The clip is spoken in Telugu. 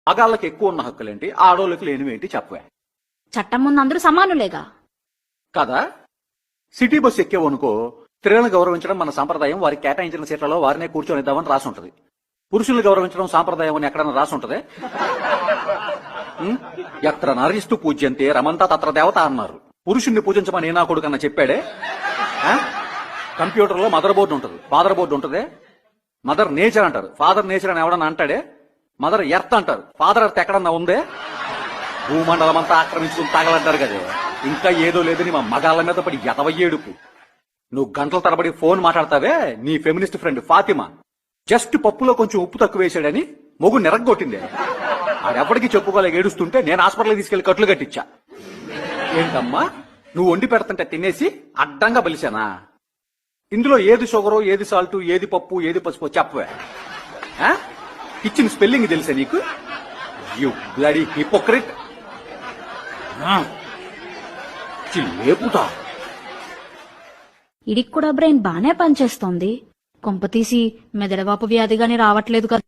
మగాళ్ళకి ఎక్కువ ఉన్న హక్కులేంటి, ఆడోళ్ళకి లేనివేంటి చెప్పవే. చట్టం ముందు అందరూ సమానులేగా. కదా, సిటీ బస్సు ఎక్కేవనుకో, స్త్రీలను గౌరవించడం మన సంప్రదాయం, వారికి కేటాయించిన సీట్లలో వారినే కూర్చొనిద్దామని రాసి ఉంటది. పురుషుల్ని గౌరవించడం సాంప్రదాయం అని ఎక్కడన్నా రాసి ఉంటదే? ఎత్ర నరిస్తూ పూజ్యంతే రమంతా తత్ర దేవత అన్నారు. పురుషుణ్ణి పూజించమని నా కొడుకన్నా చెప్పాడే? కంప్యూటర్లో మదర్ బోర్డు ఉంటుంది, ఫాదర్ బోర్డు ఉంటుంది. మదర్ నేచర్ అంటారు, ఫాదర్ నేచర్ అని ఎవడన్నా అంటాడే? మదర్ ఎర్త్ అంటారు, ఫాదర్ ఎర్త్ ఎక్కడన్నా ఉందే? భూమండలం అంతా ఆక్రమించుకుని తాగలంటారు కదే. ఇంకా ఏదో లేదని మా మగాళ్ళ మీద పడి ఎదవయ్యేడుపు. నువ్వు గంటల తరబడి ఫోన్ మాట్లాడతావే, నీ ఫెమినిస్ట్ ఫ్రెండ్ ఫాతిమా జస్ట్ పప్పులో కొంచెం ఉప్పు తక్కువ వేసాడని మొగు నిరగొట్టిందే. ఆడెప్పటికీ చెప్పుకోలేక ఏడుస్తుంటే నేను హాస్పిటల్కి తీసుకెళ్లి కట్లు కట్టించా. ఏంటమ్మా, నువ్వు వండి పెడుతుంటే తినేసి అడ్డంగా బలిసానా? ఇందులో ఏది షుగరు, ఏది సాల్ట్, ఏది పప్పు, ఏది పసుపు చెప్పవే. ఇచ్చిన స్పెల్లింగ్ తెలుసా నీకు? You bloody hypocrite. లేపుతా. ఇడికి కూడా బ్రెయిన్ బానే పనిచేస్తోంది. కొంపతీసి మెదడువాపు వ్యాధిగానే రావట్లేదు కదా.